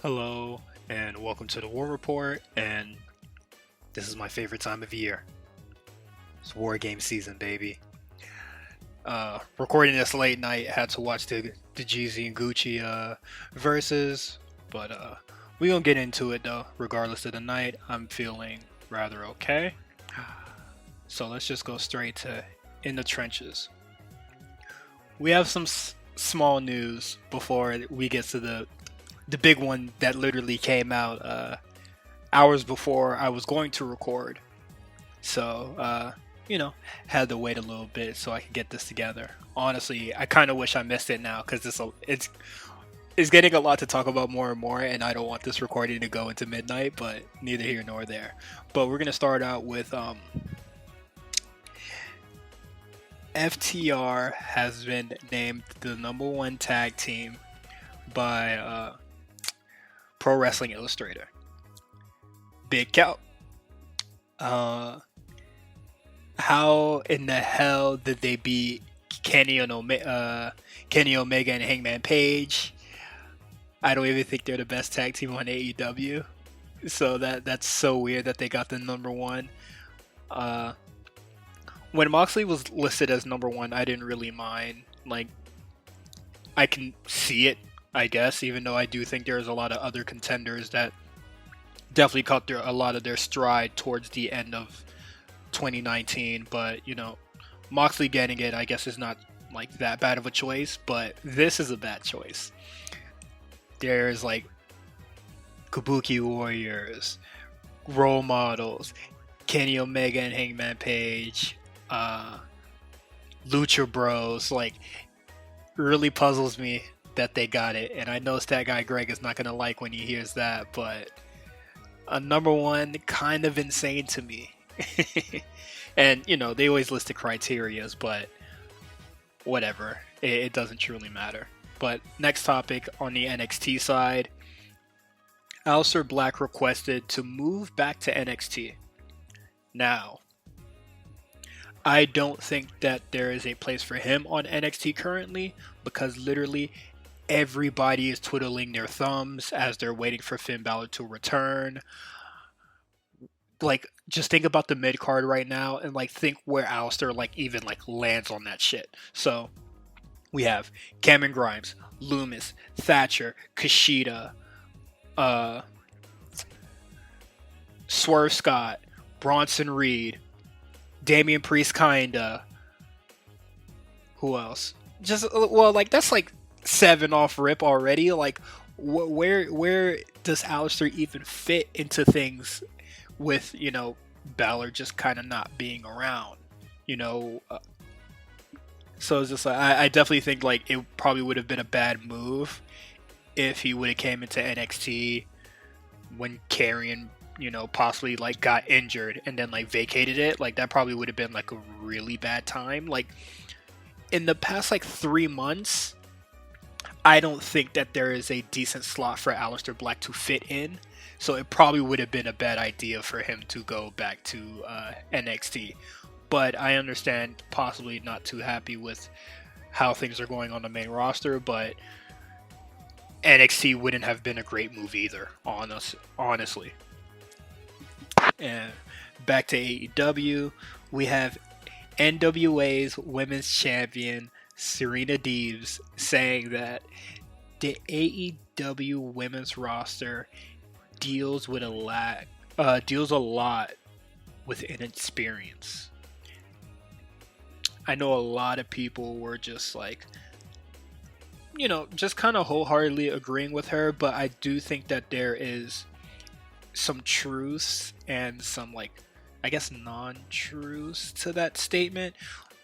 Hello, and welcome to the War Report. And this is my favorite time of year. It's War Game season, baby. Recording this late night, had to watch the Jeezy and Gucci verses, but we gonna get into it though. Regardless of the night, I'm feeling rather okay. So let's just go straight to in the trenches. We have some small news before we get to the big one that literally came out hours before I was going to record. So, had to wait a little bit so I could get this together. Honestly, I kind of wish I missed it now because it's getting a lot to talk about more and more, and I don't want this recording to go into midnight. But neither here nor there. But we're gonna start out with FTR has been named the #1 tag team by Pro Wrestling Illustrator. Big cow. How in the hell did they beat Kenny Omega and Hangman Page? I don't even think they're the best tag team on AEW. So that's so weird that they got the #1. When Moxley was listed as #1, I didn't really mind. Like, I can see it, I guess, even though I do think there's a lot of other contenders that definitely caught a lot of their stride towards the end of 2019. But, Moxley getting it, I guess, is not like that bad of a choice, but this is a bad choice. There's like Kabuki Warriors, role models, Kenny Omega and Hangman Page, Lucha Bros. Like, really puzzles me that they got it, and I know Stat Guy Greg is not gonna like when he hears that, but a #1 kind of insane to me. And they always list the criterias, but whatever, it doesn't truly matter. But next topic on the NXT side, Aleister Black requested to move back to NXT. Now, I don't think that there is a place for him on NXT currently, because literally everybody is twiddling their thumbs as they're waiting for Finn Balor to return. Like, just think about the mid card right now, and like think where Aleister even lands on that shit. So we have Cameron Grimes, Loomis, Thatcher, Kushida, Swerve Scott, Bronson Reed, Damian Priest, kinda. Who else? That's like 7 off rip already. Like, where does Aleister even fit into things with Balor just kind of not being around? So it's just like I definitely think like it probably would have been a bad move if he would have came into NXT when Karrion possibly got injured and then vacated it. Like, that probably would have been a really bad time. Like, in the past 3 months, I don't think that there is a decent slot for Aleister Black to fit in. So it probably would have been a bad idea for him to go back to NXT. But I understand possibly not too happy with how things are going on the main roster. But NXT wouldn't have been a great move either, honestly. And back to AEW, we have NWA's women's champion Serena Deebs saying that the AEW women's roster deals a lot with inexperience. I know a lot of people were just just kind of wholeheartedly agreeing with her, but I do think that there is some truths and some I guess non-truths to that statement.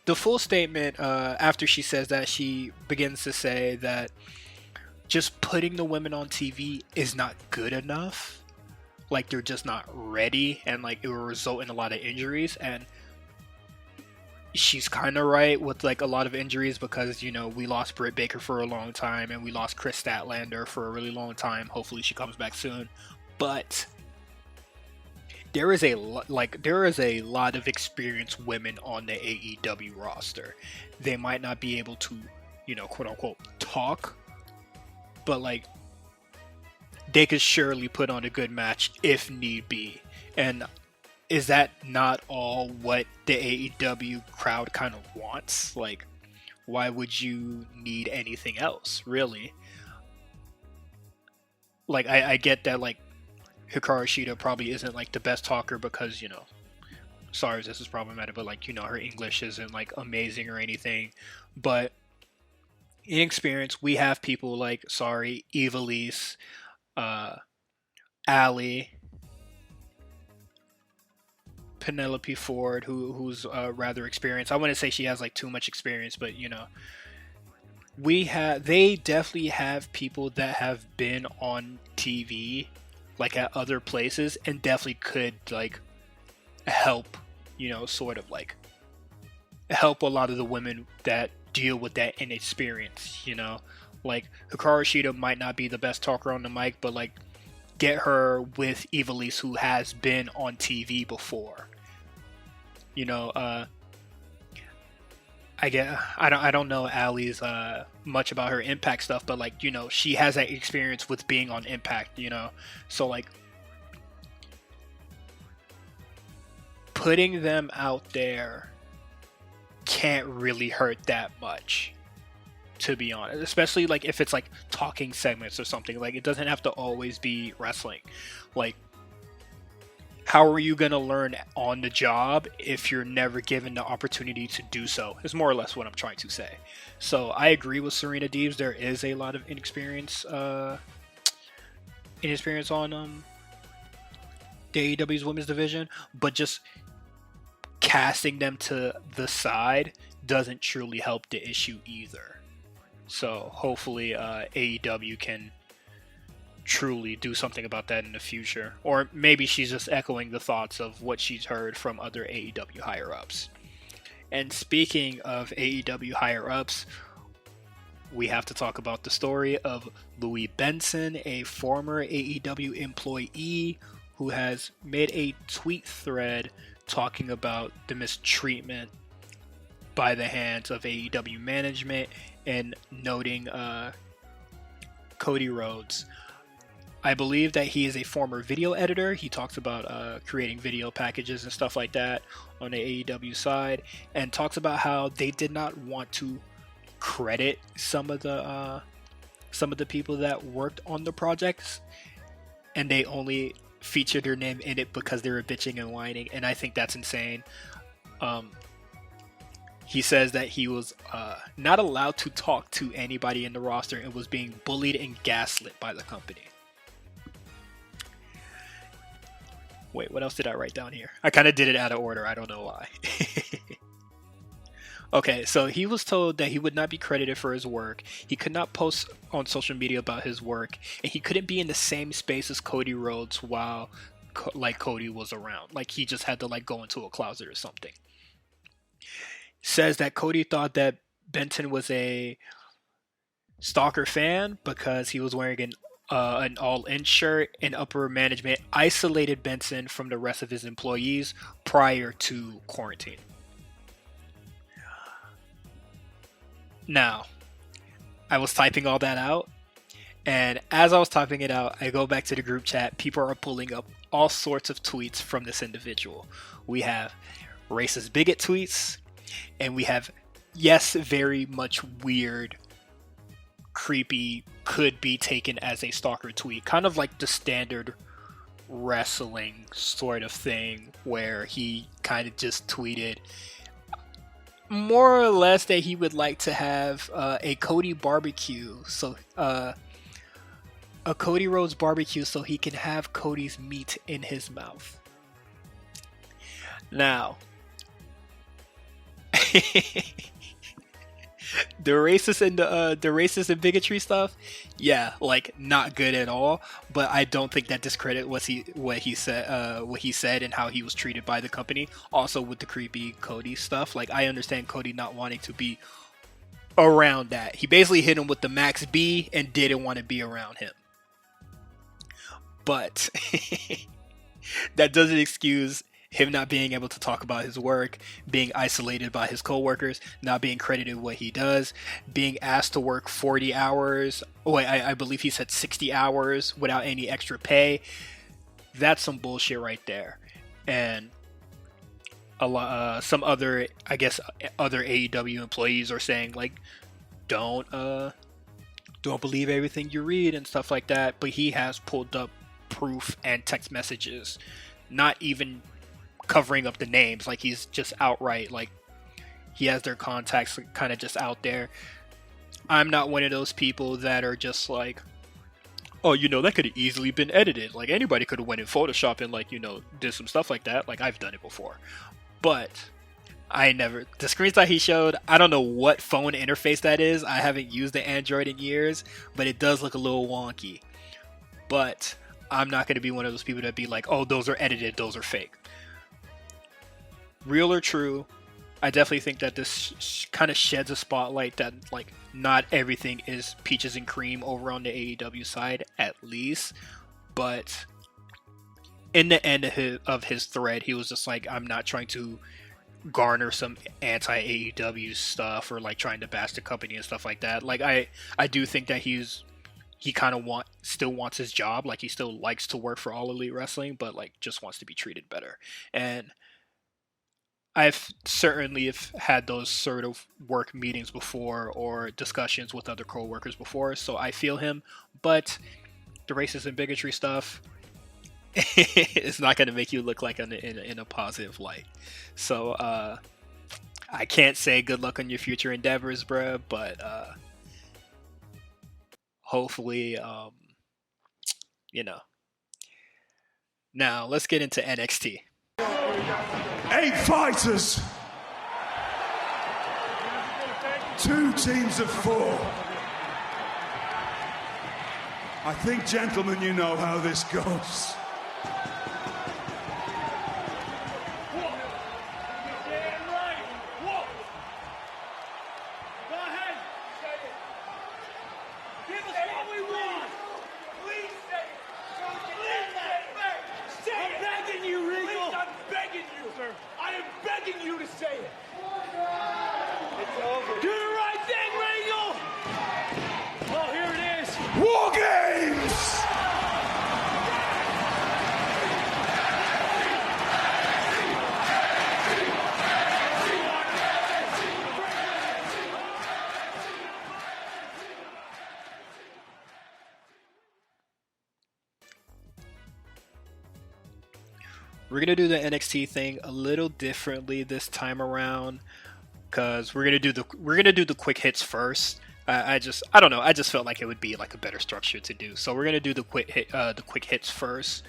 The full statement, after she says that, she begins to say that just putting the women on TV is not good enough. Like, they're just not ready, and it will result in a lot of injuries. And she's kind of right with a lot of injuries, because we lost Britt Baker for a long time, and we lost Chris Statlander for a really long time. Hopefully she comes back soon. But there is a lot of experienced women on the AEW roster. They might not be able to, quote unquote, talk, but they could surely put on a good match if need be. And is that not all what the AEW crowd kind of wants? Like, why would you need anything else, really? Like, I get that, like, Hikaru Shida probably isn't, like, the best talker because, sorry if this is problematic, but, like, her English isn't, like, amazing or anything. But in experience, we have people like, Ivelisse, Allie, Penelope Ford, who's rather experienced. I wouldn't say she has like too much experience, but they definitely have people that have been on TV, like at other places, and definitely could like help, sort of like help a lot of the women that deal with that inexperience. Like Hikaru Shida might not be the best talker on the mic, but like get her with Ivelisse, who has been on TV before. I don't know Allie's much about her Impact stuff, but like she has that experience with being on Impact. So like putting them out there can't really hurt that much, to be honest, especially like if it's like talking segments or something. Like it doesn't have to always be wrestling. Like, how are you going to learn on the job if you're never given the opportunity to do so, is more or less what I'm trying to say. So I agree with Serena Deebs. There is a lot of inexperience on the AEW's women's division, but just casting them to the side doesn't truly help the issue either. So hopefully AEW can truly do something about that in the future. Or maybe she's just echoing the thoughts of what she's heard from other AEW higher-ups. And speaking of AEW higher-ups, we have to talk about the story of Louie Benson, a former AEW employee who has made a tweet thread talking about the mistreatment by the hands of AEW management and noting Cody Rhodes. I believe that he is a former video editor. He talks about creating video packages and stuff like that on the AEW side, and talks about how they did not want to credit some of the people that worked on the projects, and they only featured their name in it because they were bitching and whining, and I think that's insane. He says that he was not allowed to talk to anybody in the roster and was being bullied and gaslit by the company. Wait, what else did I write down here? I kind of did it out of order. I don't know why. Okay, so he was told that he would not be credited for his work. He could not post on social media about his work, and he couldn't be in the same space as Cody Rhodes while Cody was around. Like he just had to like go into a closet or something. Says that Cody thought that Benson was a stalker fan because he was wearing an all-in shirt, and upper management isolated Benson from the rest of his employees prior to quarantine. Now, I was typing all that out, and as I was typing it out, I go back to the group chat. People are pulling up all sorts of tweets from this individual. We have racist bigot tweets, and we have, yes, very much weird, creepy, could be taken as a stalker tweet, kind of like the standard wrestling sort of thing where he kind of just tweeted more or less that he would like to have a Cody barbecue, so a Cody Rhodes barbecue, so he can have Cody's meat in his mouth. Now the racist and bigotry stuff, yeah, like not good at all. But I don't think that discredit what he said and how he was treated by the company. Also with the creepy Cody stuff, like I understand Cody not wanting to be around that. He basically hit him with the Max B and didn't want to be around him. But that doesn't excuse him not being able to talk about his work, being isolated by his coworkers, not being credited what he does, being asked to work 40 hours. Oh, I believe he said 60 hours without any extra pay. That's some bullshit right there. And a lot, some other, I guess, other AEW employees are saying like, don't believe everything you read and stuff like that. But he has pulled up proof and text messages, not even covering up the names. Like, he's just outright, like, he has their contacts kind of just out there. I'm not one of those people that are just like, oh, that could have easily been edited. Like, anybody could have went in Photoshop and, like, did some stuff like that. Like, I've done it before. But the screenshot he showed, I don't know what phone interface that is. I haven't used the Android in years, but it does look a little wonky. But I'm not going to be one of those people that be like, oh, those are edited, those are fake. Real or true, I definitely think that this kind of sheds a spotlight that, like, not everything is peaches and cream over on the AEW side, at least. But in the end of his thread, he was just like, I'm not trying to garner some anti-AEW stuff or, like, trying to bash the company and stuff like that. Like, I do think that he kind of still wants his job. Like, he still likes to work for All Elite Wrestling, but, like, just wants to be treated better. And I've certainly had those sort of work meetings before or discussions with other co-workers before, so I feel him. But the racist and bigotry stuff is not going to make you look like in a positive light. So I can't say good luck on your future endeavors, bruh, but hopefully, Now, let's get into NXT. 8 fighters. 2 teams of 4. I think, gentlemen, you know how this goes. We're gonna do the NXT thing a little differently this time around, because we're gonna do the quick hits first. I don't know. I just felt like it would be like a better structure to do. So we're gonna do the quick hits first,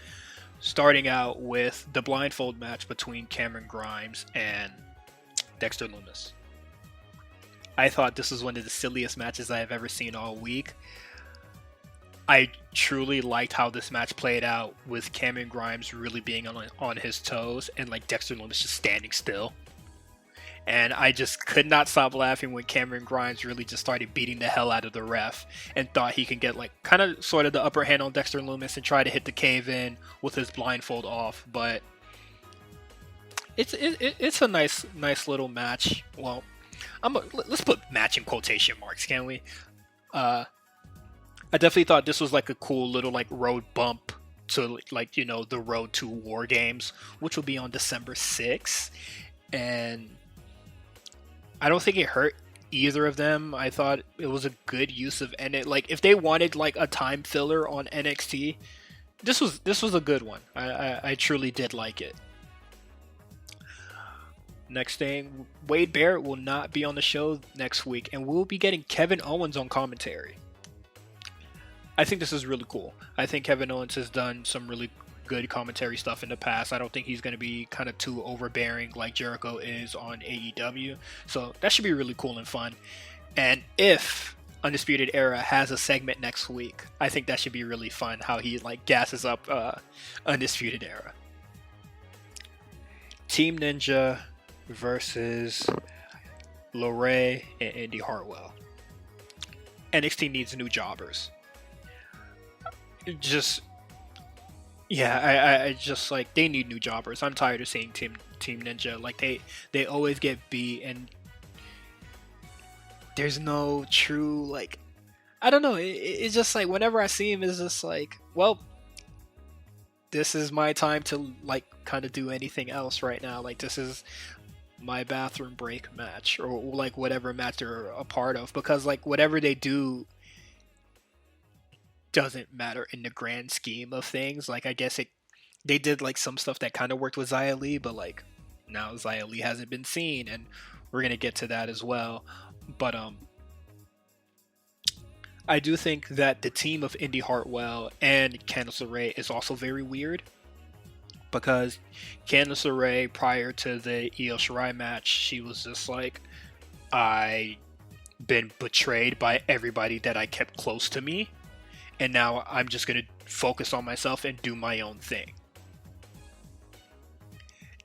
starting out with the blindfold match between Cameron Grimes and Dexter Lumis. I thought this was one of the silliest matches I have ever seen all week. I truly liked how this match played out, with Cameron Grimes really being on his toes and, like, Dexter Lumis just standing still. And I just could not stop laughing when Cameron Grimes really just started beating the hell out of the ref and thought he can get, like, kind of sort of the upper hand on Dexter Lumis and try to hit the cave in with his blindfold off. But it's a nice little match. Well, let's put match in quotation marks, can we? I definitely thought this was like a cool little, like, road bump to, like, the road to War Games, which will be on December 6th. And I don't think it hurt either of them. I thought it was a good use of, and it, like, if they wanted, like, a time filler on NXT, this was a good one. I truly did like it. Next thing, Wade Barrett will not be on the show next week, and we'll be getting Kevin Owens on commentary. I think this is really cool. I think Kevin Owens has done some really good commentary stuff in the past. I don't think he's going to be kind of too overbearing like Jericho is on AEW. So that should be really cool and fun. And if Undisputed Era has a segment next week, I think that should be really fun, how he, like, gasses up Undisputed Era. Team Ninja versus Louie and Indy Hartwell. NXT needs new jobbers. Just Yeah, I just like they need new jobbers. I'm tired of seeing Team Ninja. Like they always get beat, and there's no true like I don't know. It's just like whenever I see him, it's just like, well, this is my time to like kind of do anything else right now. Like this is my bathroom break match or like whatever match they're a part of because like whatever they do doesn't matter in the grand scheme of things. Like I guess it they did like some stuff that kind of worked with Xia Li, but like now Xia Li hasn't been seen, and we're gonna get to that as well. But I do think that the team of Indy Hartwell and Candice LeRae is also very weird because Candice LeRae, prior to the Io Shirai match, she was just like, I been betrayed by everybody that I kept close to me, and now I'm just gonna focus on myself and do my own thing.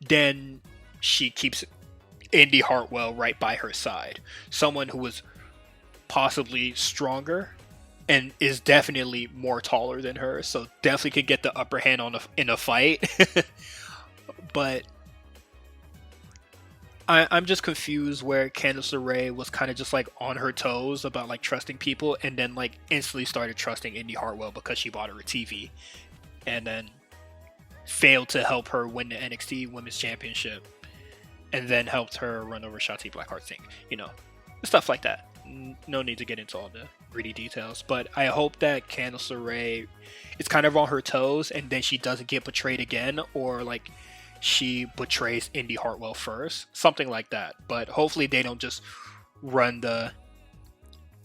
Then she keeps Indy Hartwell right by her side, someone who was possibly stronger and is definitely more taller than her, so definitely could get the upper hand in a fight. But I'm just confused where Candice LeRae was kind of just like on her toes about like trusting people, and then like instantly started trusting Indy Hartwell because she bought her a TV, and then failed to help her win the NXT Women's Championship, and then helped her run over Shotzi Blackheart thing, stuff like that. No need to get into all the gritty details, but I hope that Candice LeRae is kind of on her toes, and then she doesn't get betrayed again, or like she betrays Indy Hartwell first, something like that. But hopefully they don't just run the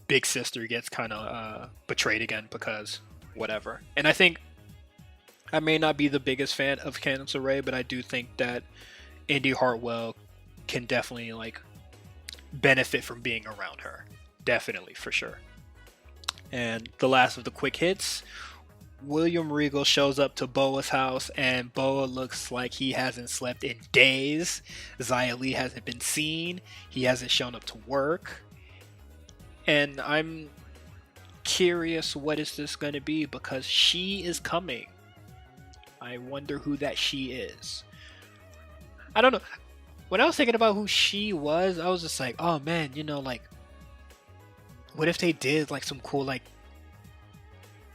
big sister gets kind of betrayed again because whatever. And I think I may not be the biggest fan of Candice LeRae, but I do think that Indy Hartwell can definitely like benefit from being around her. Definitely, for sure. And the last of the quick hits, William Regal shows up to Boa's house, and Boa looks like he hasn't slept in days. Xia Li hasn't been seen. He hasn't shown up to work. And I'm curious, what is this going to be? Because she is coming. I wonder who that she is. I don't know. When I was thinking about who she was, I was just like, oh man, like, what if they did like some cool, like,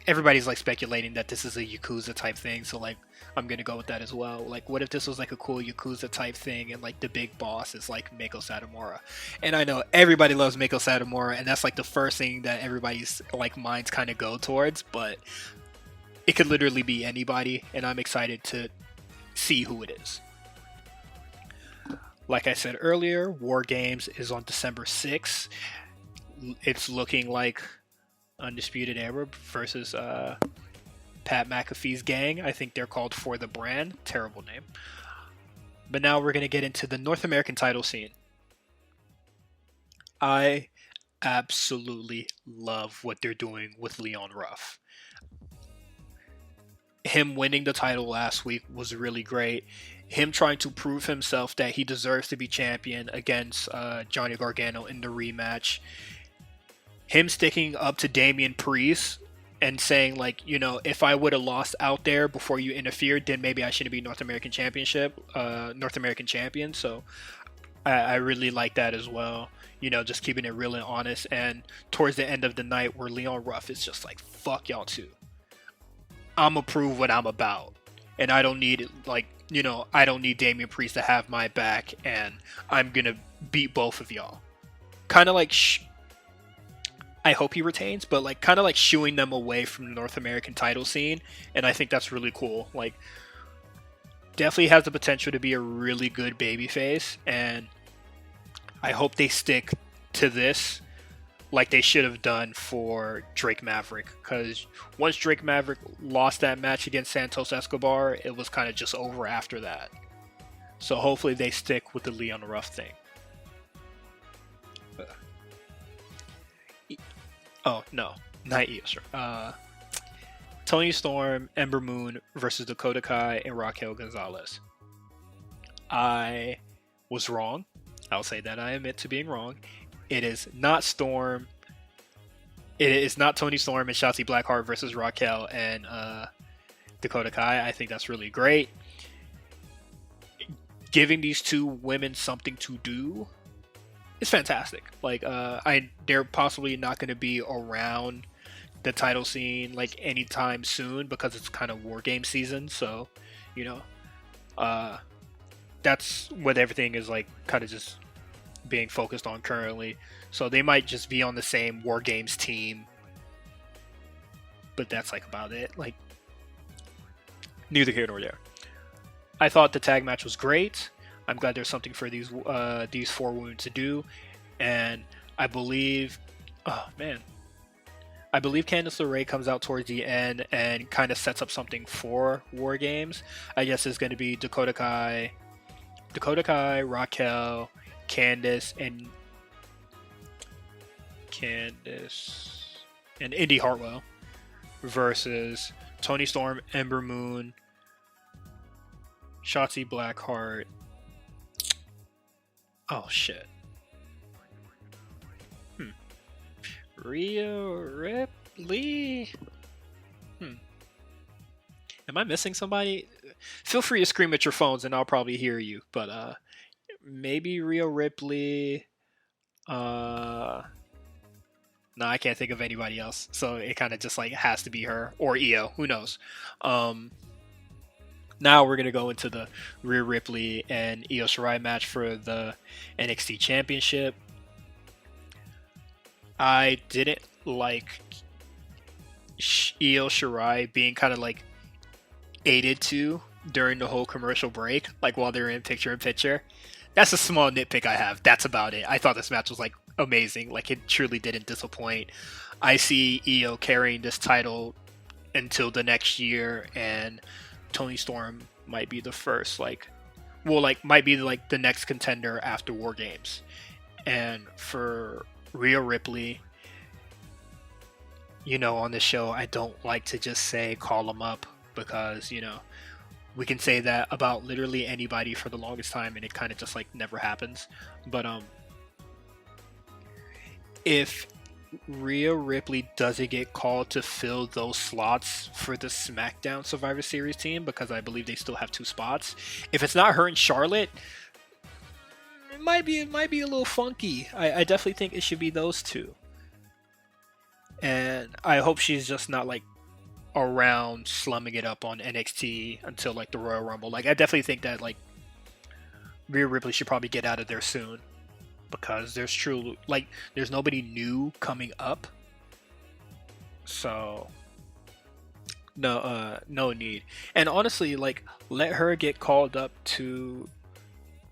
everybody's like speculating that this is a Yakuza type thing, so like, I'm gonna go with that as well. Like, what if this was like a cool Yakuza type thing, and like the big boss is like Meiko Satomura? And I know everybody loves Meiko Satomura, and that's like the first thing that everybody's like minds kind of go towards, but it could literally be anybody, and I'm excited to see who it is. Like I said earlier, War Games is on December 6th. It's looking like Undisputed Era versus Pat McAfee's gang. I think they're called For the Brand. Terrible name. But now we're going to get into the North American title scene. I absolutely love what they're doing with Leon Ruff. Him winning the title last week was really great. Him trying to prove himself that he deserves to be champion against Johnny Gargano in the rematch. Him sticking up to Damian Priest and saying, like, if I would have lost out there before you interfered, then maybe I shouldn't be North American champion. So I really like that as well. Just keeping it real and honest. And towards the end of the night, where Leon Ruff is just like, fuck y'all too. I'm gonna prove what I'm about, and I don't need I don't need Damian Priest to have my back, and I'm gonna beat both of y'all. Kind of like, I hope he retains, but like kind of like shooing them away from the North American title scene, and I think that's really cool. Like, definitely has the potential to be a really good babyface, and I hope they stick to this like they should have done for Drake Maverick, because once Drake Maverick lost that match against Santos Escobar, it was kind of just over after that. So hopefully they stick with the Leon Ruff thing. Oh, no. Not Io. Toni Storm, Ember Moon versus Dakota Kai and Raquel Gonzalez. I was wrong. I'll say that I admit to being wrong. It is not Storm. It is not Toni Storm and Shotzi Blackheart versus Raquel and Dakota Kai. I think that's really great. Giving these two women something to do is fantastic. Like, they're possibly not going to be around the title scene like anytime soon because it's kind of War Game season. So, you know, that's what everything is like, kind of just being focused on currently. So they might just be on the same War Games team, but that's like about it. Like, neither here nor there. I thought the tag match was great. I'm glad there's something for these four women to do, and I believe, I believe Candice LeRae comes out towards the end and kind of sets up something for War Games. I guess it's going to be Dakota Kai, Raquel, Candice, and Indy Hartwell versus Toni Storm, Ember Moon, Shotzi Blackheart. Oh shit. Rhea Ripley. Am I missing somebody? Feel free to scream at your phones and I'll probably hear you. But maybe Rhea Ripley. No, I can't think of anybody else. So it kind of just like has to be her or Io. Who knows? Now we're gonna go into the Rhea Ripley and Io Shirai match for the NXT Championship. I didn't like Io Shirai being kind of like aided to during the whole commercial break, like while they're in picture-in-picture. That's a small nitpick I have. That's about it. I thought this match was like amazing. Like, it truly didn't disappoint. I see Io carrying this title until the next year, and Toni Storm might be the first, might be like the next contender after War Games. And for Rhea Ripley, on this show, I don't like to just say call them up because, we can say that about literally anybody for the longest time and it kind of just like never happens. But if Rhea Ripley doesn't get called to fill those slots for the SmackDown Survivor Series team, because I believe they still have 2 spots, if it's not her and Charlotte, it might be a little funky. I definitely think it should be those two. And I hope she's just not like around slumming it up on NXT until like the Royal Rumble. Like, I definitely think that like Rhea Ripley should probably get out of there soon, because there's nobody new coming up. So no need. And honestly, like, let her get called up to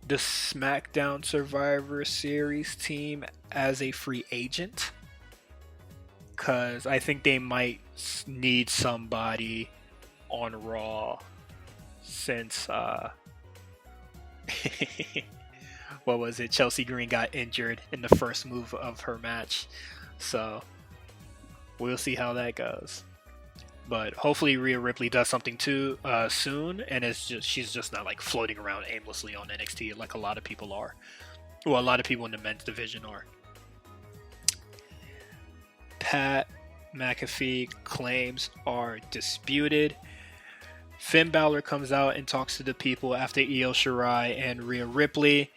the SmackDown Survivor Series team as a free agent, because I think they might need somebody on Raw since what was it? Chelsea Green got injured in the first move of her match. So we'll see how that goes. But hopefully Rhea Ripley does something too soon, and she's just not like floating around aimlessly on NXT like a lot of people are. Well, a lot of people in the men's division are. Pat McAfee claims are disputed. Finn Balor comes out and talks to the people after Io Shirai and Rhea Ripley.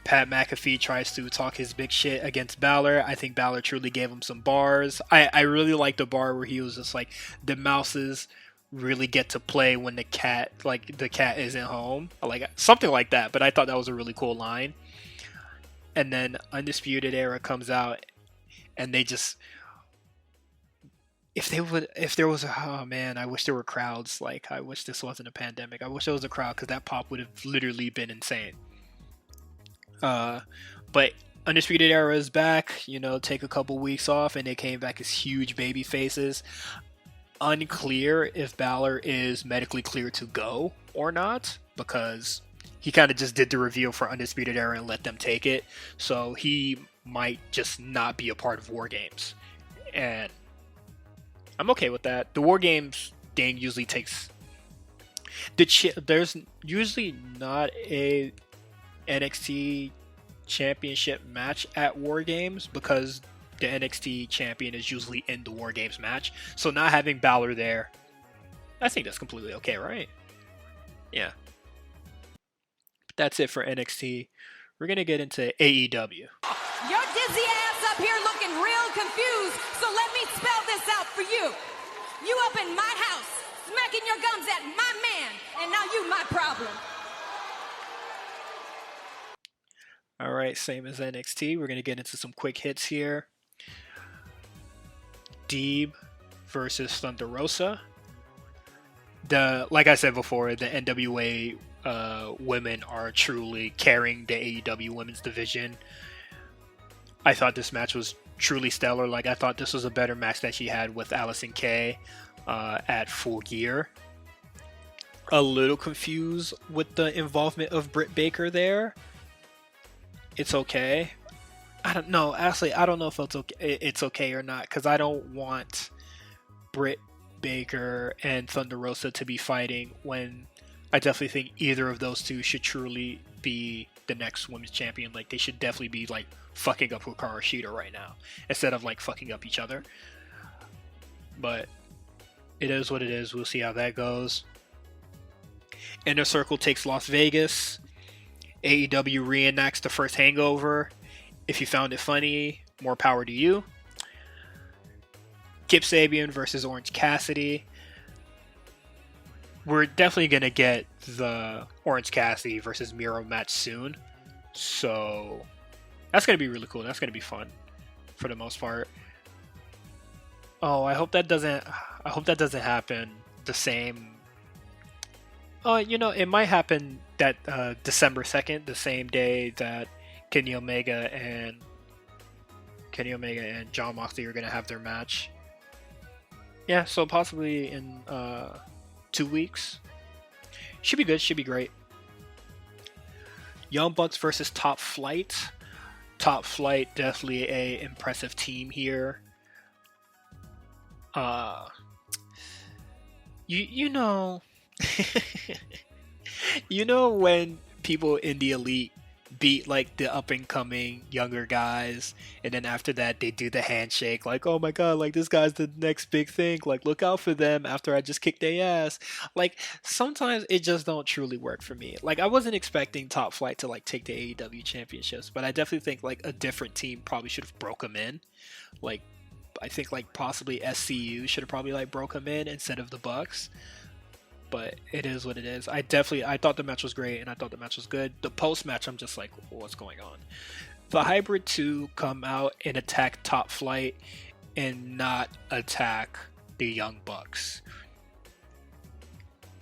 Pat McAfee tries to talk his big shit against Balor. I think Balor truly gave him some bars. I really like the bar where he was just like, the mouses really get to play when the cat isn't home. Like, something like that. But I thought that was a really cool line. And then Undisputed Era comes out, and they just, oh man, I wish there were crowds. Like, I wish this wasn't a pandemic. I wish there was a crowd, because that pop would have literally been insane. But Undisputed Era is back, take a couple weeks off, and they came back as huge baby faces. Unclear if Balor is medically cleared to go or not, because he kind of just did the reveal for Undisputed Era and let them take it. So he might just not be a part of War Games. And I'm okay with that. The War Games thing usually takes... There's usually not a NXT championship match at War Games, because the NXT champion is usually in the War Games match. So not having Balor there I think that's completely okay, right? Yeah. That's it for NXT. We're gonna get into AEW. Your dizzy ass up here looking real confused, so let me spell this out for you. You up in my house, smacking your gums at my man, and now you my problem. Alright, same as NXT. We're gonna get into some quick hits here. Deeb versus Thunder Rosa. Like I said before, the NWA women are truly carrying the AEW women's division. I thought this match was truly stellar. Like, I thought this was a better match that she had with Allison Kay at Full Gear. A little confused with the involvement of Britt Baker there. It's okay. I don't know. Actually, I don't know if it's okay or not, because I don't want Britt Baker and Thunder Rosa to be fighting when I definitely think either of those two should truly be the next women's champion. Like, they should definitely be like fucking up Hikaru Shida right now instead of like fucking up each other. But it is what it is. We'll see how that goes. Inner Circle takes Las Vegas. AEW reenacts the first Hangover. If you found it funny, more power to you. Kip Sabian versus Orange Cassidy. We're definitely going to get the Orange Cassidy versus Miro match soon. So that's going to be really cool. That's going to be fun for the most part. Oh, I hope that doesn't happen the same. Oh, it might happen that December 2nd, the same day that Kenny Omega and Jon Moxley are going to have their match. Yeah, so possibly in 2 weeks. Should be good, should be great. Young Bucks versus Top Flight. Top Flight, definitely a impressive team here. You know when people in the Elite beat like the up and coming younger guys, and then after that they do the handshake, like, oh my god, like this guy's the next big thing, like look out for them after I just kicked their ass. Like, sometimes it just don't truly work for me. Like, I wasn't expecting Top Flight to like take the AEW championships, but I definitely think like a different team probably should have broke them in. Like, I think like possibly SCU should have probably like broke them in instead of the Bucks. But it is what it is. I thought the match was great, and I thought the match was good. The post-match, I'm just like, what's going on? The Hybrid 2 come out and attack Top Flight and not attack the Young Bucks.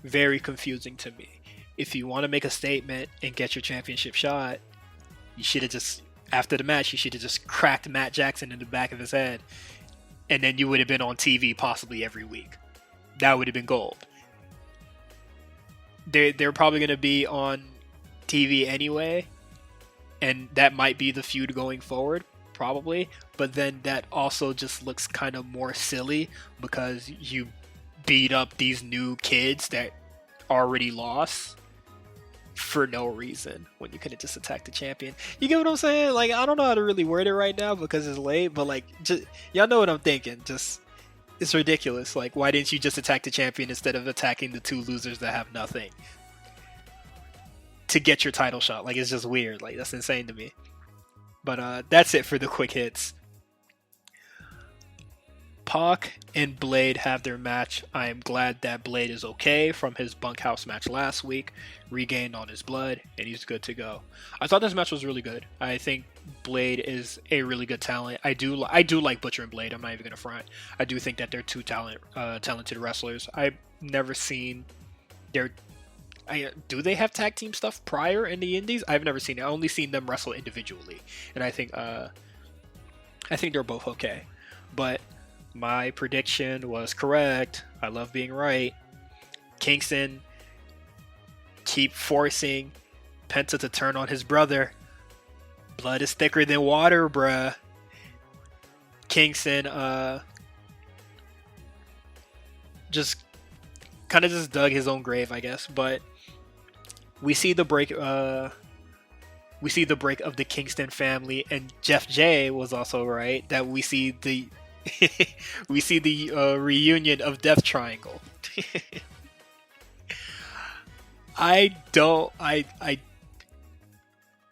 Very confusing to me. If you want to make a statement and get your championship shot, you should have just, after the match, you should have just cracked Matt Jackson in the back of his head, and then you would have been on TV possibly every week. That would have been gold. They're probably going to be on TV anyway, and that might be the feud going forward, probably. But then that also just looks kind of more silly because you beat up these new kids that already lost for no reason when you could have just attacked the champion. You get what I'm saying? Like, I don't know how to really word it right now because it's late, but like, just, y'all know what I'm thinking. Just, it's ridiculous. Like, why didn't you just attack the champion instead of attacking the two losers that have nothing to get your title shot? Like, it's just weird. Like, that's insane to me. But that's it for the quick hits. Pac and Blade have their match. I am glad that Blade is okay from his bunkhouse match last week, regained all his blood, and he's good to go. I thought this match was really good. I think Blade is a really good talent. I do like Butcher and Blade. I'm not even gonna front. I do think that they're two talented wrestlers. I've never seen do they have tag team stuff prior in the indies? I've never seen it. I've only seen them wrestle individually, and I think they're both okay. But my prediction was correct. I love being right. Kingston keep forcing Penta to turn on his brother. Blood is thicker than water, bruh. Kingston just kind of just dug his own grave, I guess. But we see the break. We see the break of the Kingston family, and Jeff J was also right that we see the reunion of Death Triangle. I don't.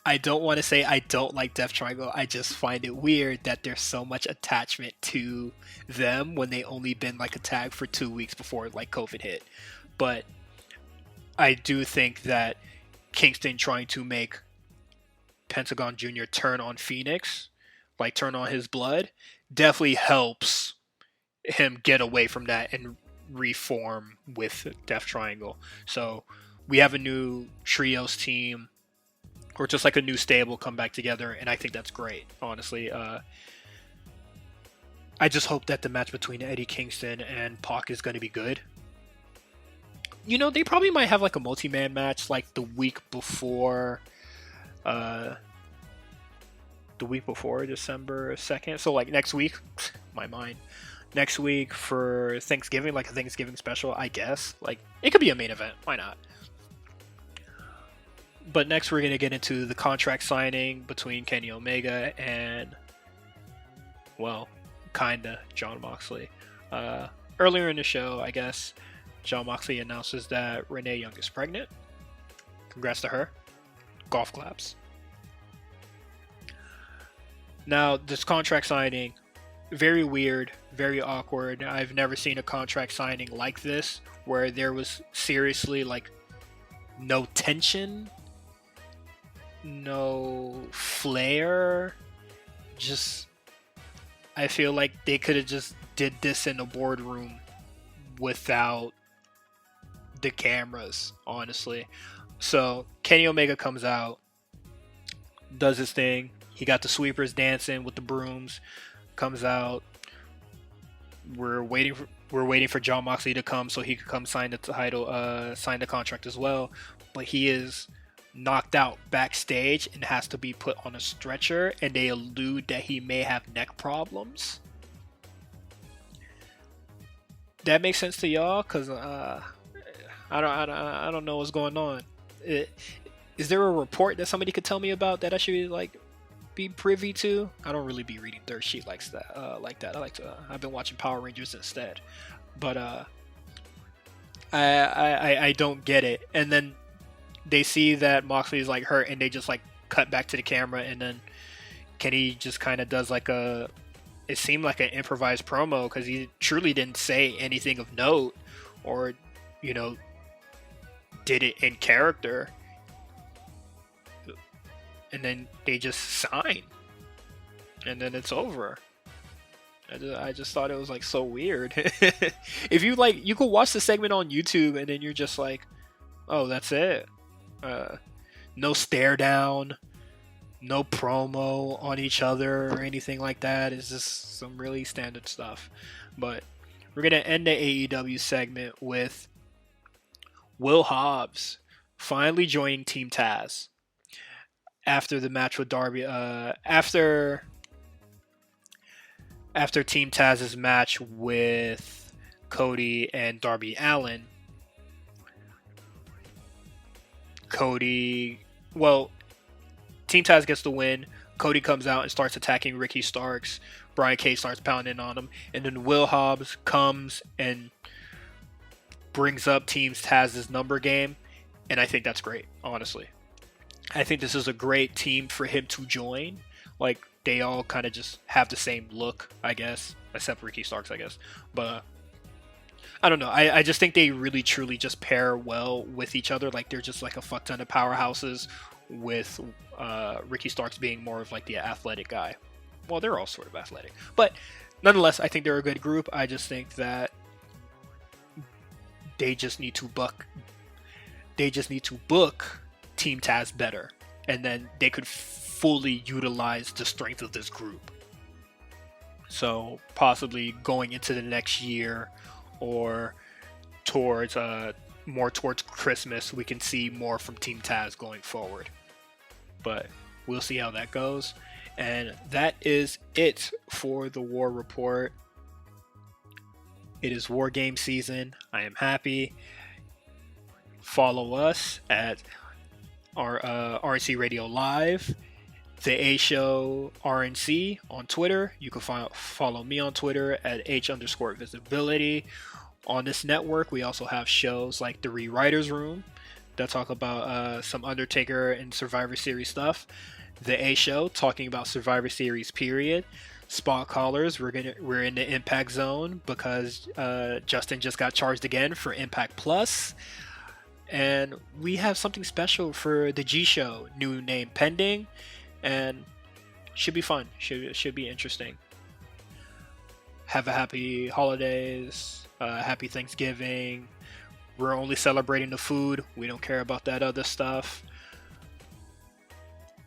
I don't want to say I don't like Death Triangle. I just find it weird that there's so much attachment to them when they only been like a tag for 2 weeks before like COVID hit. But I do think that Kingston trying to make Pentagon Jr. turn on Phoenix, like turn on his blood, definitely helps him get away from that and reform with Death Triangle. So we have a new trios team, or just like a new stable come back together, and I think that's great, honestly. I just hope that the match between Eddie Kingston and Pac is going to be good. You know, they probably might have like a multi-man match like the week before December 2nd. So like next week, my mind. Next week for Thanksgiving, like a Thanksgiving special, I guess. Like it could be a main event. Why not? But next we're going to get into the contract signing between Kenny Omega and, well, kinda Jon Moxley. Earlier in the show, I guess, Jon Moxley announces that Renee Young is pregnant. Congrats to her. Golf claps. Now, this contract signing, very weird, very awkward. I've never seen a contract signing like this, where there was seriously, like, no tension, no flair. Just, I feel like they could have just did this in a boardroom without the cameras, honestly. So Kenny Omega comes out, does his thing. He got the sweepers dancing with the brooms. Comes out. We're waiting for Jon Moxley to come so he could come sign the title, sign the contract as well. But he is knocked out backstage and has to be put on a stretcher, and they allude that he may have neck problems. That makes sense to y'all? Cause I don't know what's going on. Is there a report that somebody could tell me about that I should like be privy to? I don't really be reading Dirt Sheet like that. I've been watching Power Rangers instead. But I don't get it. And then they see that Moxley's like hurt, and they just like cut back to the camera, and then Kenny just kind of does like it seemed like an improvised promo, because he truly didn't say anything of note, or did it in character. And then they just sign, and then it's over. I just thought it was like so weird. If you like, you could watch the segment on YouTube, and then you're just like, oh, that's it. No stare down, no promo on each other or anything like that. It's just some really standard stuff. But we're gonna end the AEW segment with Will Hobbs finally joining Team Taz after the match with Darby. After Team Taz's match with Cody and Darby Allin. Team Taz gets the win. Cody comes out and starts attacking Ricky Starks. Brian Cage starts pounding on him. And then Will Hobbs comes and brings up Team Taz's number game. And I think that's great, honestly. I think this is a great team for him to join. Like, they all kind of just have the same look, I guess. Except Ricky Starks, I guess. But I don't know. I just think they really, truly just pair well with each other. Like, they're just like a fuck ton of powerhouses, with Ricky Starks being more of like the athletic guy. Well, they're all sort of athletic. But nonetheless, I think they're a good group. I just think that they just need to book Team Taz better. And then they could fully utilize the strength of this group. So possibly going into the next year, or towards more towards Christmas, we can see more from Team Taz going forward. But we'll see how that goes. And that is it for the War Report. It is War Game season. I am happy. Follow us at our RNC Radio Live, the A Show RNC on Twitter. You can follow me on Twitter at H_visibility. On this network, we also have shows like The Rewriters Room that talk about some Undertaker and Survivor Series stuff. The A Show talking about Survivor Series period. Spot Callers, we're in the Impact Zone because Justin just got charged again for Impact Plus. And we have something special for the G Show, new name pending, and should be fun. Should be interesting. Have a happy holidays, happy Thanksgiving. We're only celebrating the food. We don't care about that other stuff.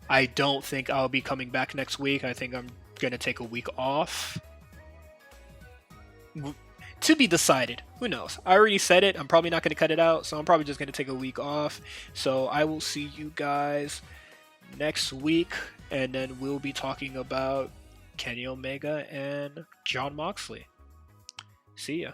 I don't think I'll be coming back next week. I think I'm gonna take a week off. To be decided. Who knows? I already said it. I'm probably not gonna cut it out, so I'm probably just gonna take a week off. So I will see you guys next week, and then we'll be talking about Kenny Omega and Jon Moxley. See ya.